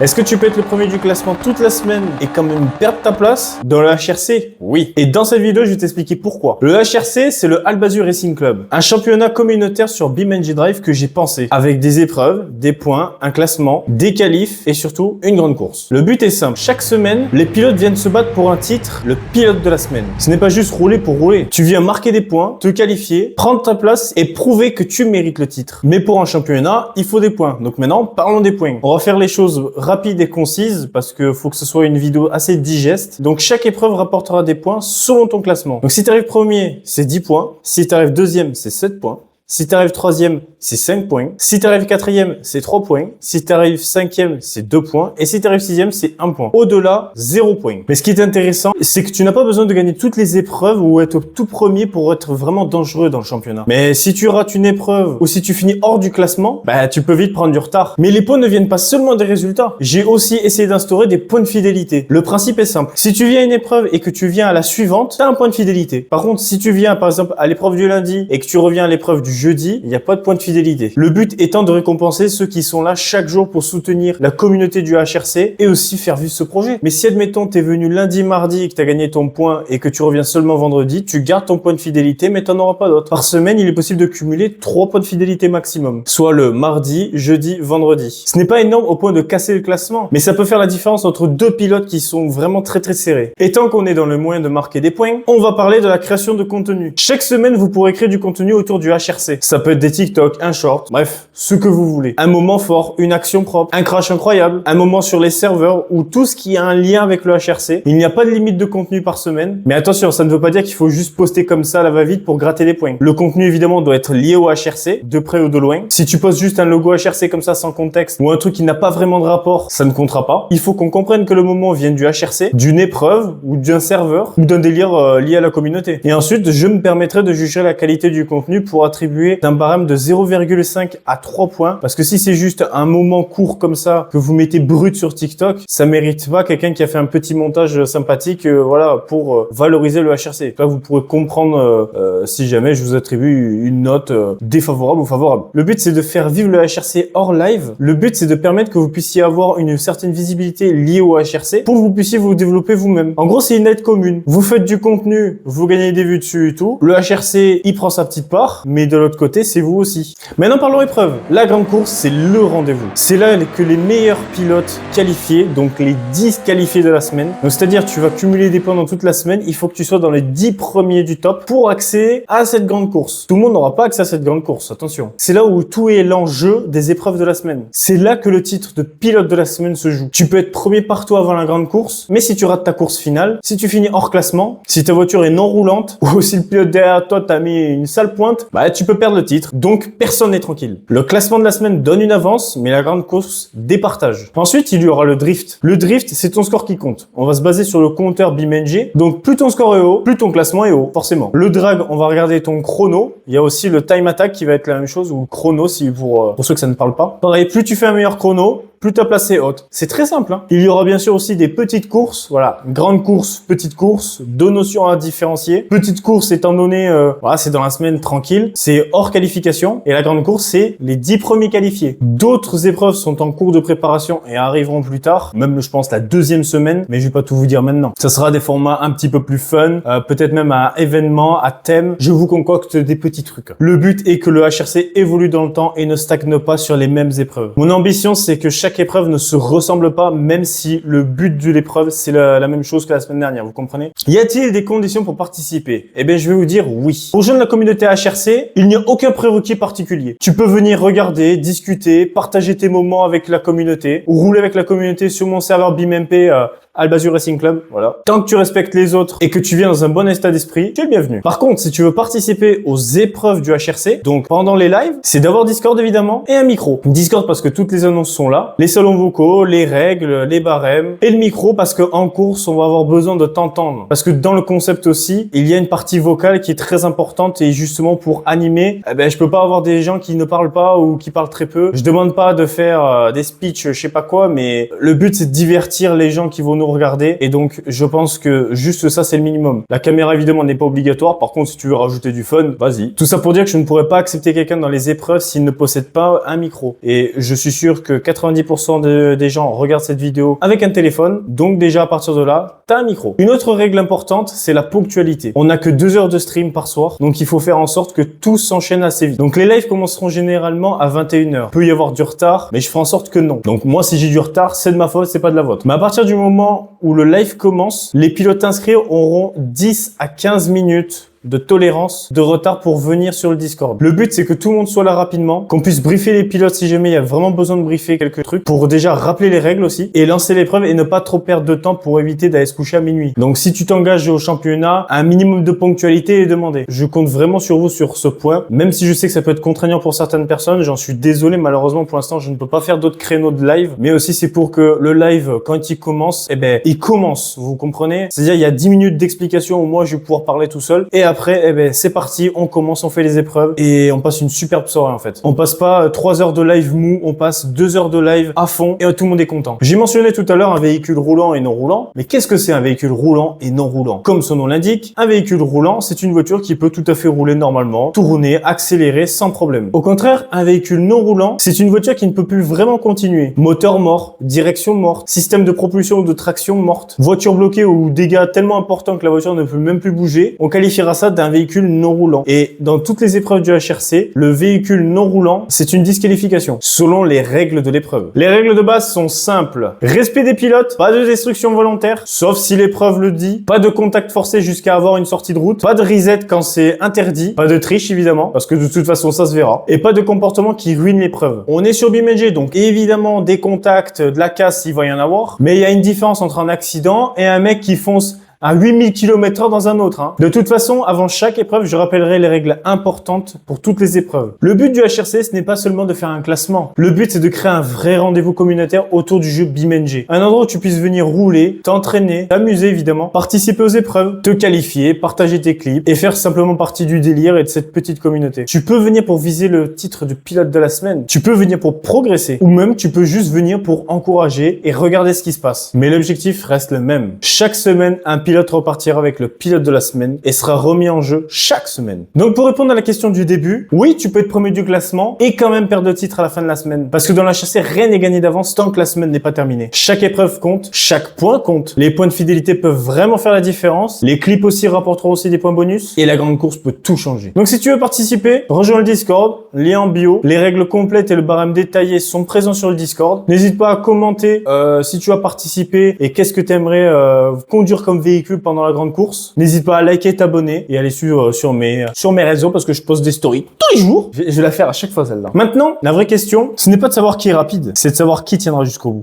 Est-ce que tu peux être le premier du classement toute la semaine et quand même perdre ta place? Dans le HRC, oui. Et dans cette vidéo, je vais t'expliquer pourquoi. Le HRC, c'est le Albazur Racing Club. Un championnat communautaire sur BeamNG Drive que j'ai pensé. Avec des épreuves, des points, un classement, des qualifs et surtout une grande course. Le but est simple. Chaque semaine, les pilotes viennent se battre pour un titre, le pilote de la semaine. Ce n'est pas juste rouler pour rouler. Tu viens marquer des points, te qualifier, prendre ta place et prouver que tu mérites le titre. Mais pour un championnat, il faut des points. Donc maintenant, parlons des points. On va faire les choses rapide et concise parce que faut que ce soit une vidéo assez digeste. Donc chaque épreuve rapportera des points selon ton classement. Donc si tu arrives premier, c'est 10 points. Si tu arrives deuxième, c'est 7 points. Si tu arrives troisième, c'est 5 points. Si tu arrives quatrième, c'est 3 points. Si tu arrives cinquième, c'est 2 points. Et si tu arrives sixième, c'est 1 point. Au-delà, 0 point. Mais ce qui est intéressant, c'est que tu n'as pas besoin de gagner toutes les épreuves ou être tout premier pour être vraiment dangereux dans le championnat. Mais si tu rates une épreuve ou si tu finis hors du classement, tu peux vite prendre du retard. Mais les points ne viennent pas seulement des résultats. J'ai aussi essayé d'instaurer des points de fidélité. Le principe est simple. Si tu viens à une épreuve et que tu viens à la suivante, tu as un point de fidélité. Par contre, si tu viens par exemple à l'épreuve du lundi et que tu reviens à l'épreuve du jeudi, il n'y a pas de point de fidélité. Le but étant de récompenser ceux qui sont là chaque jour pour soutenir la communauté du HRC et aussi faire vivre ce projet. Mais si admettons t'es venu lundi, mardi et que tu as gagné ton point et que tu reviens seulement vendredi, tu gardes ton point de fidélité mais tu n'en auras pas d'autres. Par semaine, il est possible de cumuler 3 points de fidélité maximum, soit le mardi, jeudi, vendredi. Ce n'est pas énorme au point de casser le classement, mais ça peut faire la différence entre deux pilotes qui sont vraiment très serrés. Et tant qu'on est dans le moyen de marquer des points, on va parler de la création de contenu. Chaque semaine, vous pourrez créer du contenu autour du HRC. Ça peut être des TikTok, un short, bref, ce que vous voulez. Un moment fort, une action propre, un crash incroyable, un moment sur les serveurs ou tout ce qui a un lien avec le HRC. Il n'y a pas de limite de contenu par semaine. Mais attention, ça ne veut pas dire qu'il faut juste poster comme ça à la va-vite pour gratter des points. Le contenu, évidemment, doit être lié au HRC, de près ou de loin. Si tu postes juste un logo HRC comme ça sans contexte ou un truc qui n'a pas vraiment de rapport, ça ne comptera pas. Il faut qu'on comprenne que le moment vient du HRC, d'une épreuve ou d'un serveur ou d'un délire lié à la communauté. Et ensuite, je me permettrai de juger la qualité du contenu pour attribuer un barème de 0,5 à 3 points. Parce que si c'est juste un moment court comme ça que vous mettez brut sur TikTok, ça mérite pas quelqu'un qui a fait un petit montage sympathique pour valoriser le HRC. Là, vous pourrez comprendre si jamais je vous attribue une note défavorable ou favorable. Le but, c'est de faire vivre le HRC hors live. Le but, c'est de permettre que vous puissiez avoir une certaine visibilité liée au HRC pour que vous puissiez vous développer vous-même. En gros, c'est une aide commune. Vous faites du contenu, vous gagnez des vues dessus et tout. Le HRC, il prend sa petite part, mais de l'autre côté, c'est vous aussi. Maintenant, parlons épreuve. La grande course, c'est le rendez-vous. C'est là que les meilleurs pilotes qualifiés, donc les 10 qualifiés de la semaine, donc c'est-à-dire tu vas cumuler des points dans toute la semaine, il faut que tu sois dans les 10 premiers du top pour accéder à cette grande course. Tout le monde n'aura pas accès à cette grande course, attention. C'est là où tout est l'enjeu des épreuves de la semaine. C'est là que le titre de pilote de la semaine se joue. Tu peux être premier partout avant la grande course, mais si tu rates ta course finale, si tu finis hors classement, si ta voiture est non roulante, ou si le pilote derrière toi t'a mis une sale pointe, tu peux perdre le titre. Donc, personne n'est tranquille. Le classement de la semaine donne une avance, mais la grande course départage. Ensuite, il y aura le drift. Le drift, c'est ton score qui compte. On va se baser sur le compteur BeamNG. Donc, plus ton score est haut, plus ton classement est haut, forcément. Le drag, on va regarder ton chrono. Il y a aussi le time attack qui va être la même chose, ou chrono, si pour ceux que ça ne parle pas. Pareil, plus tu fais un meilleur chrono, plus ta place est haute. C'est très simple, hein. Il y aura bien sûr aussi des petites courses. Voilà. Grande course, petite course. Deux notions à différencier. Petite course étant donné, c'est dans la semaine tranquille. C'est hors qualification. Et la grande course, c'est les 10 premiers qualifiés. D'autres épreuves sont en cours de préparation et arriveront plus tard. Même, je pense, la deuxième semaine. Mais je vais pas tout vous dire maintenant. Ça sera des formats un petit peu plus fun. Peut-être même à événements, à thème. Je vous concocte des petits trucs. Le but est que le HRC évolue dans le temps et ne stagne pas sur les mêmes épreuves. Mon ambition, c'est que chaque épreuve ne se ressemble pas, même si le but de l'épreuve, c'est la même chose que la semaine dernière, vous comprenez? Y a-t-il des conditions pour participer? Eh bien, je vais vous dire oui. Pour rejoindre la communauté HRC, il n'y a aucun prérequis particulier. Tu peux venir regarder, discuter, partager tes moments avec la communauté, ou rouler avec la communauté sur mon serveur BeamMP Albazur Racing Club, voilà. Tant que tu respectes les autres et que tu viens dans un bon état d'esprit, tu es le bienvenu. Par contre, si tu veux participer aux épreuves du HRC, donc pendant les lives, c'est d'avoir Discord évidemment et un micro. Discord parce que toutes les annonces sont là, les salons vocaux, les règles, les barèmes et le micro parce que en course, on va avoir besoin de t'entendre. Parce que dans le concept aussi, il y a une partie vocale qui est très importante et justement pour animer, je peux pas avoir des gens qui ne parlent pas ou qui parlent très peu. Je demande pas de faire des speeches, je sais pas quoi, mais le but c'est de divertir les gens qui vont nous regarder et donc je pense que juste ça c'est le minimum. La caméra évidemment n'est pas obligatoire, par contre si tu veux rajouter du fun, vas-y. Tout ça pour dire que je ne pourrais pas accepter quelqu'un dans les épreuves s'il ne possède pas un micro et je suis sûr que 90% 90% des gens regardent cette vidéo avec un téléphone. Donc déjà à partir de là, t'as un micro. Une autre règle importante, c'est la ponctualité. On n'a que 2 heures de stream par soir. Donc il faut faire en sorte que tout s'enchaîne assez vite. Donc les lives commenceront généralement à 21h. Il peut y avoir du retard, mais je ferai en sorte que non. Donc moi, si j'ai du retard, c'est de ma faute, c'est pas de la vôtre. Mais à partir du moment où le live commence, les pilotes inscrits auront 10 à 15 minutes de tolérance de retard pour venir sur le Discord. Le but, c'est que tout le monde soit là rapidement, qu'on puisse briefer les pilotes si jamais il y a vraiment besoin de briefer quelques trucs, pour déjà rappeler les règles aussi, et lancer l'épreuve et ne pas trop perdre de temps pour éviter d'aller se coucher à minuit. Donc si tu t'engages au championnat, un minimum de ponctualité est demandé. Je compte vraiment sur vous sur ce point, même si je sais que ça peut être contraignant pour certaines personnes, j'en suis désolé, malheureusement pour l'instant je ne peux pas faire d'autres créneaux de live, mais aussi c'est pour que le live, quand il commence, eh ben il commence, vous comprenez? C'est-à-dire il y a 10 minutes d'explication où moi je vais pouvoir parler tout seul, et après, eh ben, c'est parti, on commence, on fait les épreuves et on passe une superbe soirée en fait. On passe pas 3 heures de live mou, on passe 2 heures de live à fond et tout le monde est content. J'ai mentionné tout à l'heure un véhicule roulant et non roulant, mais qu'est-ce que c'est un véhicule roulant et non roulant? Comme son nom l'indique, un véhicule roulant, c'est une voiture qui peut tout à fait rouler normalement, tourner, accélérer sans problème. Au contraire, un véhicule non roulant, c'est une voiture qui ne peut plus vraiment continuer. Moteur mort, direction morte, système de propulsion ou de traction morte, voiture bloquée ou dégâts tellement importants que la voiture ne peut même plus bouger, on qualifiera ça d'un véhicule non roulant. Et dans toutes les épreuves du HRC, le véhicule non roulant, c'est une disqualification, selon les règles de l'épreuve. Les règles de base sont simples. Respect des pilotes, pas de destruction volontaire, sauf si l'épreuve le dit, pas de contact forcé jusqu'à avoir une sortie de route, pas de reset quand c'est interdit, pas de triche évidemment, parce que de toute façon ça se verra, et pas de comportement qui ruine l'épreuve. On est sur BeamNG, donc évidemment des contacts, de la casse, il va y en avoir, mais il y a une différence entre un accident et un mec qui fonce à 8000 km/h dans un autre. De toute façon, avant chaque épreuve, je rappellerai les règles importantes pour toutes les épreuves. Le but du HRC, ce n'est pas seulement de faire un classement. Le but, c'est de créer un vrai rendez-vous communautaire autour du jeu BeamNG. Un endroit où tu puisses venir rouler, t'entraîner, t'amuser évidemment, participer aux épreuves, te qualifier, partager tes clips et faire simplement partie du délire et de cette petite communauté. Tu peux venir pour viser le titre de pilote de la semaine. Tu peux venir pour progresser. Ou même, tu peux juste venir pour encourager et regarder ce qui se passe. Mais l'objectif reste le même. Chaque semaine, un pilote repartira avec le pilote de la semaine et sera remis en jeu chaque semaine. Donc pour répondre à la question du début, oui, tu peux être premier du classement et quand même perdre le titre à la fin de la semaine. Parce que dans la HRC, rien n'est gagné d'avance tant que la semaine n'est pas terminée. Chaque épreuve compte, chaque point compte. Les points de fidélité peuvent vraiment faire la différence. Les clips aussi rapporteront aussi des points bonus et la grande course peut tout changer. Donc si tu veux participer, rejoins le Discord, lien en bio. Les règles complètes et le barème détaillé sont présents sur le Discord. N'hésite pas à commenter si tu as participé et qu'est-ce que tu aimerais conduire comme véhicule pendant la grande course. N'hésite pas à liker, t'abonner et à aller suivre sur mes réseaux parce que je poste des stories tous les jours. Je vais la faire à chaque fois celle-là. Maintenant, la vraie question, ce n'est pas de savoir qui est rapide, c'est de savoir qui tiendra jusqu'au bout.